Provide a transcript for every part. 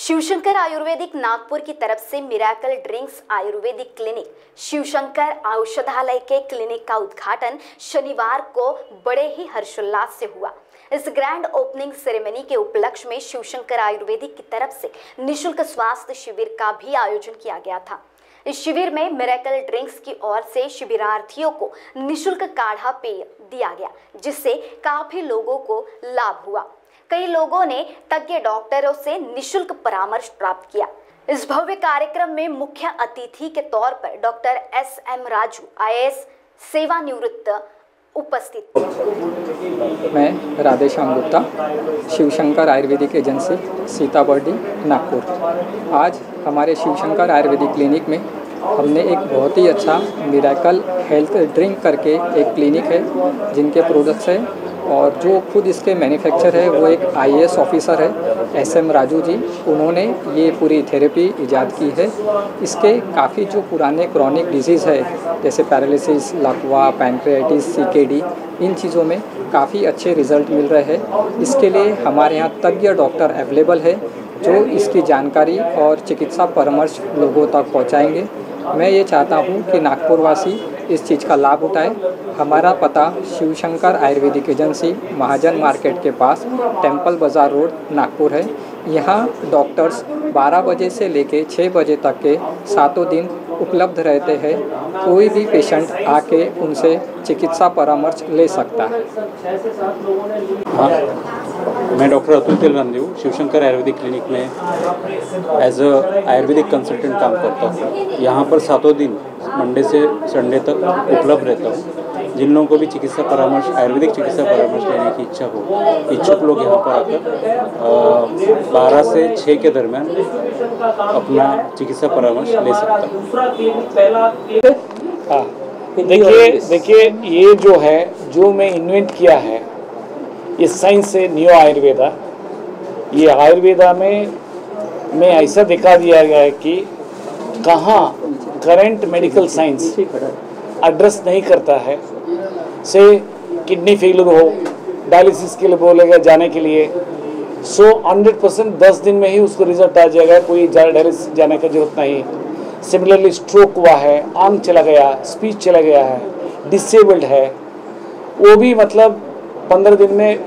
शिवशंकर आयुर्वेदिक नागपुर की तरफ से miracle drinks Ayurvedic clinic Shivshankar औषधालय के क्लिनिक का उद्घाटन शनिवार को बड़े ही हर्षोल्लास से हुआ। इस ग्रैंड ओपनिंग सेरेमनी के उपलक्ष्य में शिवशंकर आयुर्वेदिक की तरफ से निःशुल्क स्वास्थ्य शिविर का भी आयोजन किया गया था। इस शिविर में मिरेकल ड्रिंक्स की ओर से शिविरार्थियों को निःशुल्क काढ़ा पेय दिया गया, जिससे काफी लोगों को लाभ हुआ। कई लोगों ने तज्ञ डॉक्टरों से निःशुल्क परामर्श प्राप्त किया। इस भव्य कार्यक्रम में मुख्य अतिथि के तौर पर डॉक्टर एस.एम. राजू IAS सेवानिवृत्त उपस्थित थे। मैं राधेश्याम गुप्ता, शिवशंकर आयुर्वेदिक एजेंसी सीताबर्डी नागपुर। आज हमारे शिवशंकर आयुर्वेदिक क्लिनिक में हमने एक बहुत ही अच्छा मिरेकल हेल्थ ड्रिंक करके एक क्लिनिक है, जिनके प्रोडक्ट्स हैं और जो खुद इसके मैन्युफैक्चर है वो एक IAS ऑफिसर है SM राजू जी। उन्होंने ये पूरी थेरेपी इजाद की है। इसके काफ़ी जो पुराने क्रॉनिक डिजीज़ है जैसे पैरालिसिस, लकवा, पैंक्रियाटिस, CKD, इन चीज़ों में काफ़ी अच्छे रिज़ल्ट मिल रहे हैं। इसके लिए हमारे यहाँ तज्ञ डॉक्टर अवेलेबल है जो इसकी जानकारी और चिकित्सा परामर्श लोगों तक पहुँचाएँगे। मैं ये चाहता हूँ कि नागपुर वासी इस चीज़ का लाभ उठाएं। हमारा पता शिवशंकर आयुर्वेदिक एजेंसी महाजन मार्केट के पास टेम्पल बाज़ार रोड नागपुर है। यहाँ डॉक्टर्स 12 बजे से लेके 6 बजे तक के सातों दिन उपलब्ध रहते हैं। कोई भी पेशेंट आके उनसे चिकित्सा परामर्श ले सकता है। हाँ, मैं डॉक्टर अतुल तेलरामदेव शिवशंकर आयुर्वेदिक क्लिनिक में एज अ आयुर्वेदिक कंसल्टेंट काम करता हूँ। यहाँ पर सातों दिन मंडे से संडे तक उपलब्ध रहता हूँ। जिन लोगों को भी चिकित्सा परामर्श, आयुर्वेदिक चिकित्सा परामर्श लेने की इच्छा हो, इच्छुक लोग यहाँ पर आकर 12 से 6 के दरमियान अपना चिकित्सा परामर्श ले सकता है। हाँ, देखिए ये जो है, जो मैं इन्वेंट किया है, ये साइंस है न्यू आयुर्वेदा। ये आयुर्वेदा में ऐसा दिखा दिया गया है कि कहाँ करंट मेडिकल साइंस एड्रेस नहीं करता है, से किडनी फेलियर हो, डायलिसिस के लिए बोलेगा जाने के लिए, 100% 10 दिन में ही उसको रिजल्ट आ जाएगा, कोई डायलिसिस जाने की जरूरत नहीं। सिमिलरली स्ट्रोक हुआ है, आंख चला गया, स्पीच चला गया है, डिसेबल्ड है, वो भी मतलब 15 दिन में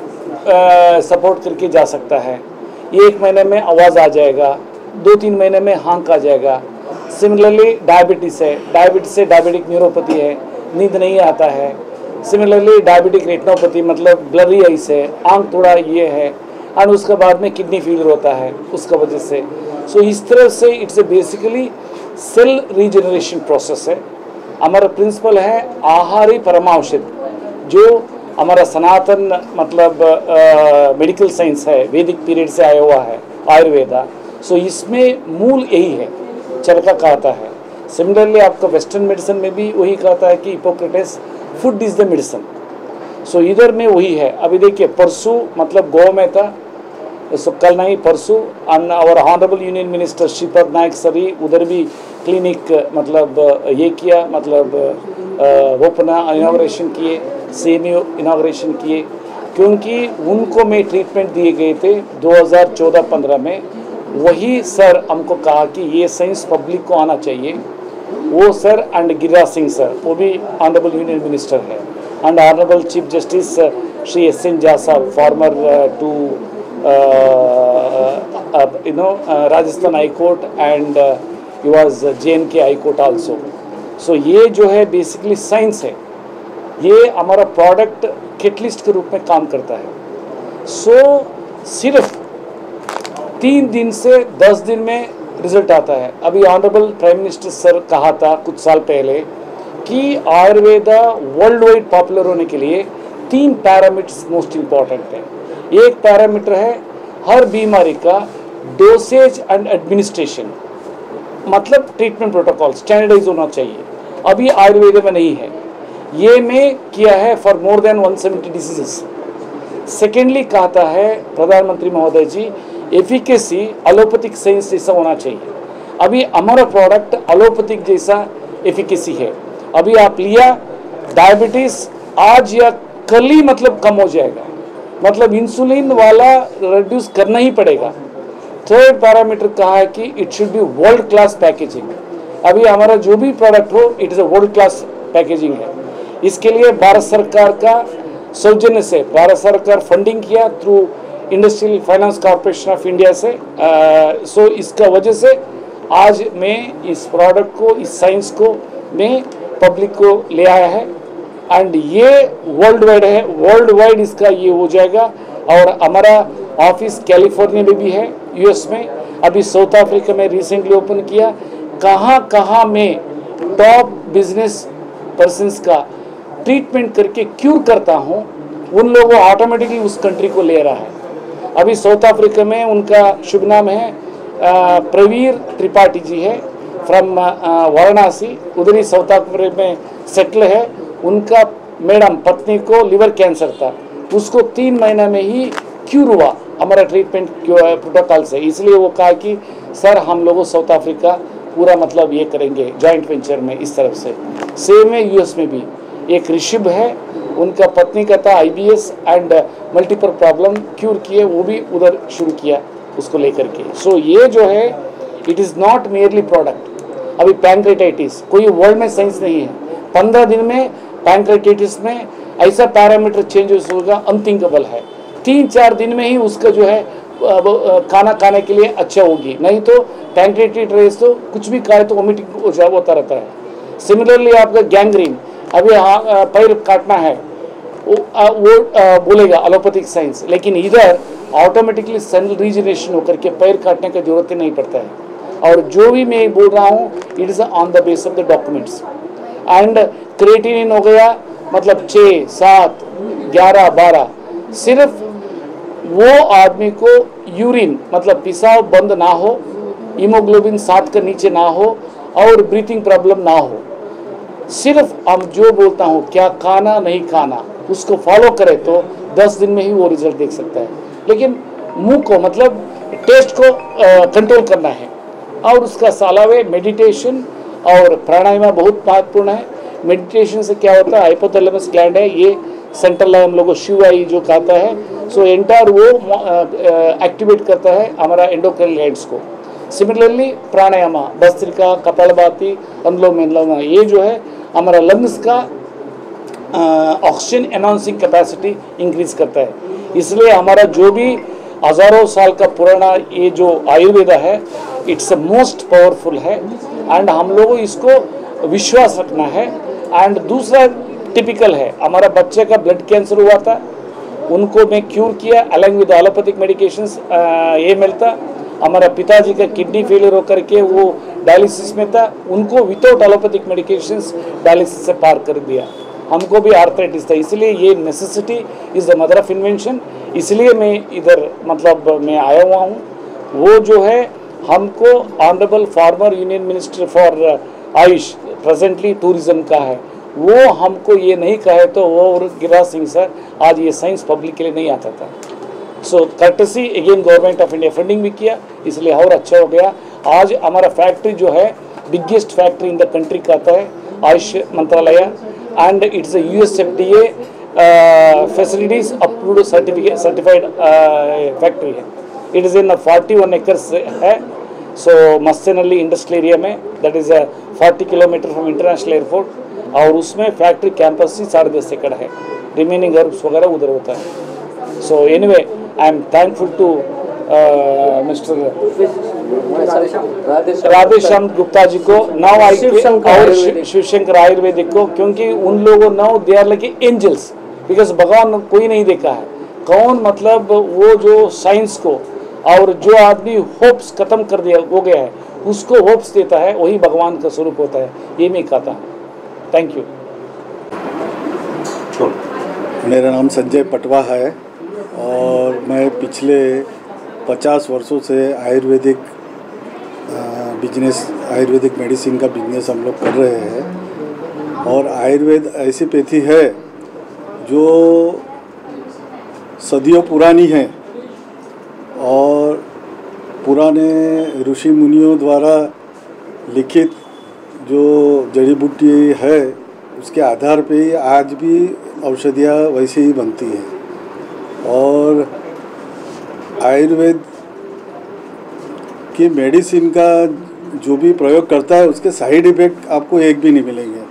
सपोर्ट करके जा सकता है। 1 महीने में आवाज़ आ जाएगा, 2-3 महीने में हाँक आ जाएगा। सिमिलरली डायबिटीज़ है, डायबिटीज़ से डायबिटिक न्यूरोपैथी है, नींद नहीं आता है। सिमिलरली डायबिटिक रेटिनोपैथी मतलब ब्लरी आइस है, आंख थोड़ा ये है, और उसके बाद में किडनी फेलियर होता है उसका वजह से। सो इस तरह से it's a basically cell regeneration process है। हमारा प्रिंसिपल है आहारी परमाऔषध, जो हमारा सनातन मतलब मेडिकल साइंस है, वैदिक पीरियड से आया हुआ है आयुर्वेदा। सो इसमें मूल यही है, चरका कहता है। सिमिलरली आपका वेस्टर्न मेडिसिन में भी वही कहता है कि Hippocrates food is the medicine. So इधर में वही है। अभी देखिए परसों मतलब गोवा में था, सो कल नहीं परसों और honourable union minister Shripad Naik सरी उधर भी क्लिनिक मतलब ये किया, मतलब ओपन इनाग्रेशन किए, सेमी इनाग्रेशन किए, क्योंकि उनको में ट्रीटमेंट दिए गए थे 2014-15 में। वही सर हमको कहा कि ये साइंस पब्लिक को आना चाहिए। वो sir and Giriraj Singh sir, वो भी ऑनरेबल यूनियन मिनिस्टर है, and honourable chief justice Shri S.N. Jha sahab, former to Rajasthan high court and he was JNK high court also. So ये जो है बेसिकली साइंस है। ये हमारा प्रोडक्ट किटलिस्ट के रूप में काम करता है। सो सिर्फ 3 दिन से 10 दिन में रिजल्ट आता है। अभी ऑनरेबल प्राइम मिनिस्टर सर कहा था कुछ साल पहले कि आयुर्वेदा वर्ल्ड वाइड पॉपुलर होने के लिए 3 पैरामीटर्स मोस्ट इम्पॉर्टेंट है। एक पैरामीटर है हर बीमारी का डोसेज एंड एडमिनिस्ट्रेशन, मतलब ट्रीटमेंट प्रोटोकॉल स्टैंडर्डाइज होना चाहिए। अभी आयुर्वेदा में नहीं है। ये में किया है for more than 170 diseases. Secondly कहता है प्रधानमंत्री महोदय जी, एफिकेसी एलोपैथिक साइंस जैसा होना चाहिए। अभी हमारा प्रोडक्ट एलोपैथिक जैसा एफिकेसी है। अभी आप लिया डायबिटीज आज या कल ही मतलब कम हो जाएगा, मतलब इंसुलिन वाला रिड्यूस करना ही पड़ेगा। थर्ड पैरामीटर कहा है कि it should be world class packaging. अभी हमारा जो भी प्रोडक्ट हो it is a world class packaging है। इसके लिए भारत सरकार का सौजन्य से भारत सरकार फंडिंग किया through industrial finance corporation of India से। सो इसका वजह से आज मैं इस प्रोडक्ट को, इस साइंस को मैं पब्लिक को ले आया है एंड ये वर्ल्ड वाइड है, वर्ल्ड वाइड इसका ये हो जाएगा। और हमारा ऑफिस कैलिफोर्निया में भी है, यूएस में, अभी साउथ अफ्रीका में रिसेंटली ओपन किया। कहाँ कहाँ मैं टॉप बिजनेस पर्सन्स का ट्रीटमेंट करके क्यूर करता हूँ, उन लोगों ऑटोमेटिकली उस कंट्री को ले रहा है। अभी साउथ अफ्रीका में उनका शुभ नाम है प्रवीर त्रिपाठी जी है, फ्रॉम वाराणसी, उधर ही साउथ अफ्रीका में सेटल है। उनका मैडम पत्नी को लिवर कैंसर था, उसको 3 महीना में ही क्यूर हुआ हमारा ट्रीटमेंट प्रोटोकॉल से। इसलिए वो कहा कि सर हम लोगों साउथ अफ्रीका पूरा मतलब ये करेंगे जॉइंट वेंचर में इस तरफ से। सेम है यूएस में भी, एक ऋषभ है, उनका पत्नी का था IBS and multiple problem cure किए, वो भी उधर शुरू किया उसको लेकर के। सो ये जो है it is not merely product. अभी पैंक्रेटाइटिस कोई वर्ल्ड में साइंस नहीं है, 15 दिन में पैंक्रेटाइटिस में ऐसा पैरामीटर चेंजेस होगा अनथिंकेबल है। 3-4 दिन में ही उसका जो है खाना खाने के लिए अच्छा होगी, नहीं तो पैंक्रेटाइटिस तो कुछ भी खाए तो वोमिटिंग होता रहता है। सिमिलरली आपका गैंग्रीन, अभी पैर काटना है वो बोलेगा एलोपैथिक साइंस, लेकिन इधर ऑटोमेटिकली सेल रीजनरेशन होकर के पैर काटने का जरूरत ही नहीं पड़ता है। और जो भी मैं बोल रहा हूँ it is on the base of the documents. And creatinine हो गया मतलब 6, 7, 11, 12, सिर्फ वो आदमी को यूरिन मतलब पेशाब बंद ना हो, हीमोग्लोबिन 7 के नीचे ना हो और ब्रीथिंग प्रॉब्लम ना हो। सिर्फ हम जो बोलता हूँ क्या खाना नहीं खाना उसको फॉलो करे तो 10 दिन में ही वो रिजल्ट देख सकता है। लेकिन मुंह को मतलब टेस्ट को कंट्रोल करना है। और उसका अलावा मेडिटेशन और प्राणायाम बहुत महत्वपूर्ण है। मेडिटेशन से क्या होता है, हाइपोथैलेमस ग्लैंड है ये सेंट्रल हम लोगों शिवाई जो कहता है, सो एंटायर वो एक्टिवेट करता है हमारा एंडोक्राइन ग्लैंड्स को। सिमिलरली प्राणायाम, भस्त्रिका, कपालभाति, अनुलोम विलोम, ये जो है हमारा लंग्स का ऑक्सीजन एनहांसिंग कैपेसिटी इंक्रीज करता है। इसलिए हमारा जो भी हजारों साल का पुराना ये जो आयुर्वेदा है इट्स मोस्ट पावरफुल है एंड हम लोगों इसको विश्वास रखना है। एंड दूसरा टिपिकल है, हमारा बच्चे का ब्लड कैंसर हुआ था, उनको मैं क्यूर किया अलॉन्ग विद एलोपैथिक मेडिकेशंस। ये मिलता हमारा पिताजी का किडनी फेलियर होकर के वो डायलिसिस में था, उनको विदाउट एलोपैथिक मेडिकेशंस डायलिसिस से पार कर दिया। हमको भी आर्थराइटिस था, इसलिए ये necessity is the mother of invention. इसलिए मैं इधर मतलब मैं आया हुआ हूँ। वो जो है हमको honourable former union minister for Ayush presently tourism का है, वो हमको ये नहीं कहे तो वो और गिरिराज सिंह सर आज ये साइंस पब्लिक के लिए नहीं आता था। So courtesy again government of India funding भी किया, इसलिए और अच्छा हो गया। आज हमारा फैक्ट्री जो है biggest factory in the country कहता है आयुष मंत्रालय and it's a USFDA facilities approved certified factory है। इट इज़ इन 41 एकर्स है। सो मस्तेनल्ली इंडस्ट्रियल एरिया में that is 40 kilometre from international airport और उसमें फैक्ट्री कैंपस ही 10.5 एकड़ है, रिमेनिंग हर्ब्स वगैरह उधर होता है। So anyway I am thankful to mister Radheshyam Gupta ji को नाउ आई और शिवशंकर आयुर्वेदिक को, क्योंकि उन लोगों now they are like angels because भगवान कोई नहीं देखा है कौन, मतलब वो जो साइंस को और जो आदमी होप्स खत्म कर दिया हो गया है उसको होप्स देता है, वही भगवान का स्वरूप होता है, ये मैं कहता हूँ। Thank you. मेरा नाम संजय पटवा है और मैं पिछले 50 वर्षों से आयुर्वेदिक बिजनेस, आयुर्वेदिक मेडिसिन का बिजनेस हम लोग कर रहे हैं। और आयुर्वेद ऐसी पेथी है जो सदियों पुरानी है और पुराने ऋषि मुनियों द्वारा लिखित जो जड़ी बूटी है उसके आधार पे ही आज भी औषधियाँ वैसे ही बनती हैं। और आयुर्वेद कि मेडिसिन का जो भी प्रयोग करता है उसके साइड इफ़ेक्ट आपको एक भी नहीं मिलेंगे।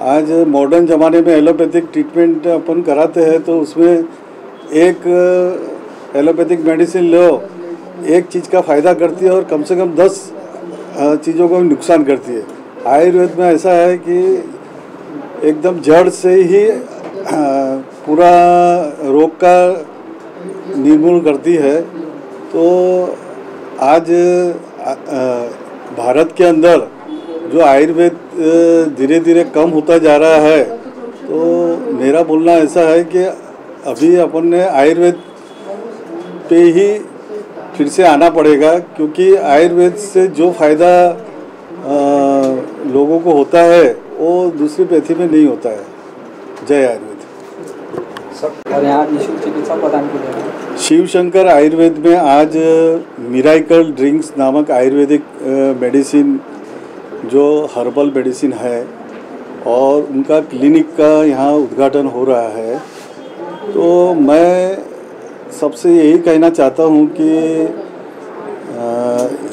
आज मॉडर्न ज़माने में एलोपैथिक ट्रीटमेंट अपन कराते हैं तो उसमें एक एलोपैथिक मेडिसिन लो, एक चीज़ का फ़ायदा करती है और कम से कम 10 चीज़ों को नुकसान करती है। आयुर्वेद में ऐसा है कि एकदम जड़ से ही पूरा रोग का निर्मूलन करती है। तो आज भारत के अंदर जो आयुर्वेद धीरे धीरे कम होता जा रहा है, तो मेरा बोलना ऐसा है कि अभी अपन ने आयुर्वेद पे ही फिर से आना पड़ेगा, क्योंकि आयुर्वेद से जो फ़ायदा लोगों को होता है वो दूसरी पैथी में नहीं होता है। जय आयुर्वेद। और यहाँ निःशुल्क चिकित्सा प्रदान की जाए। शिव शंकर आयुर्वेद में आज मिराकल ड्रिंक्स नामक आयुर्वेदिक मेडिसिन जो हर्बल मेडिसिन है और उनका क्लिनिक का यहाँ उद्घाटन हो रहा है। तो मैं सबसे यही कहना चाहता हूँ कि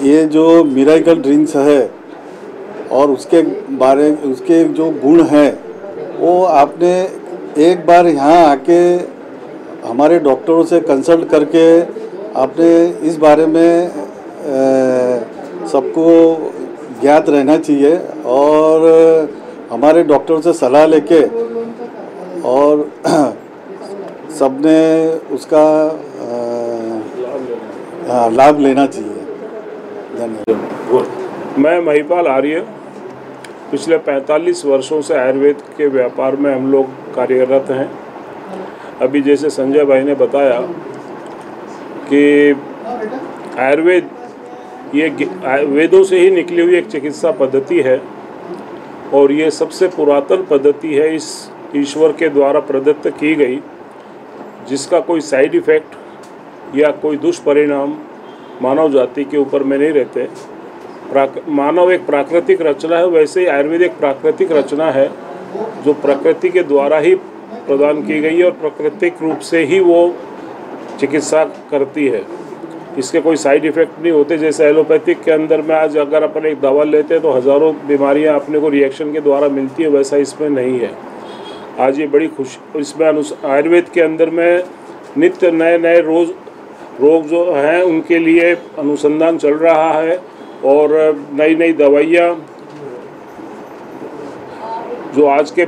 ये जो मिराकल ड्रिंक्स है और उसके जो गुण हैं वो आपने एक बार यहाँ आके हमारे डॉक्टरों से कंसल्ट करके आपने इस बारे में सबको ज्ञात रहना चाहिए और हमारे डॉक्टरों से सलाह लेके और सबने उसका लाभ लेना चाहिए। धन्यवाद। मैं महिपाल आर्य पिछले 45 वर्षों से आयुर्वेद के व्यापार में हम लोग कार्यरत हैं। अभी जैसे संजय भाई ने बताया कि आयुर्वेद ये वेदों से ही निकली हुई एक चिकित्सा पद्धति है और ये सबसे पुरातन पद्धति है, इस ईश्वर के द्वारा प्रदत्त की गई, जिसका कोई साइड इफ़ेक्ट या कोई दुष्परिणाम मानव जाति के ऊपर में नहीं रहते। मानव एक प्राकृतिक रचना है, वैसे ही आयुर्वेद एक प्राकृतिक रचना है जो प्रकृति के द्वारा ही प्रदान की गई है और प्राकृतिक रूप से ही वो चिकित्सा करती है। इसके कोई साइड इफ़ेक्ट नहीं होते। जैसे एलोपैथिक के अंदर में आज अगर अपन एक दवा लेते हैं तो हज़ारों बीमारियां अपने को रिएक्शन के द्वारा मिलती है, वैसा इसमें नहीं है। आज ये बड़ी इसमें आयुर्वेद के अंदर में नित्य नए नए रोग जो हैं उनके लिए अनुसंधान चल रहा है और नई नई दवाइयाँ जो आज के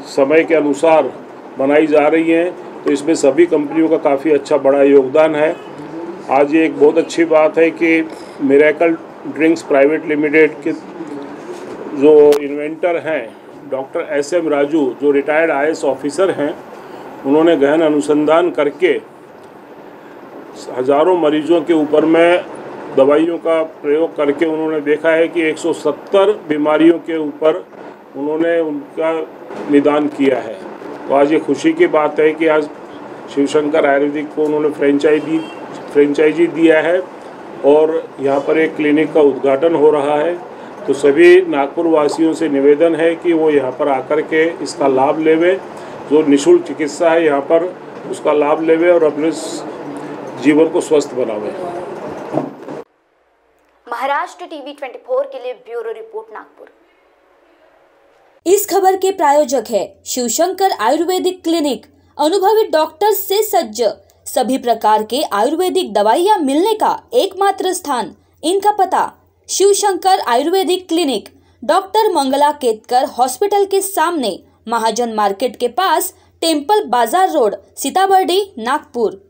समय के अनुसार बनाई जा रही हैं, तो इसमें सभी कंपनियों का काफ़ी अच्छा बड़ा योगदान है। आज ये एक बहुत अच्छी बात है कि मिरेकल ड्रिंक्स प्राइवेट लिमिटेड के जो इन्वेंटर हैं डॉक्टर SM राजू, जो रिटायर्ड IAS ऑफिसर हैं, उन्होंने गहन अनुसंधान करके हज़ारों मरीजों के ऊपर में दवाइयों का प्रयोग करके उन्होंने देखा है कि 170 बीमारियों के ऊपर उन्होंने उनका निदान किया है। तो आज ये खुशी की बात है कि आज शिवशंकर आयुर्वेदिक को उन्होंने फ्रेंचाइजी दिया है और यहाँ पर एक क्लिनिक का उद्घाटन हो रहा है। तो सभी नागपुर वासियों से निवेदन है कि वो यहाँ पर आकर के इसका लाभ लेवे, जो निःशुल्क चिकित्सा है यहाँ पर उसका लाभ लेवे और अपने जीवन को स्वस्थ बनावे। महाराष्ट्र टीवी 24 के लिए ब्यूरो रिपोर्ट नागपुर। इस खबर के प्रायोजक है शिवशंकर आयुर्वेदिक क्लिनिक, अनुभवी डॉक्टर्स से सज्ज, सभी प्रकार के आयुर्वेदिक दवाइयाँ मिलने का एकमात्र स्थान। इनका पता Shivshankar Ayurvedic clinic, doctor Mangala Ketkar hospital के सामने, महाजन मार्केट के पास, टेम्पल बाजार रोड, सीताबर्डी, नागपुर।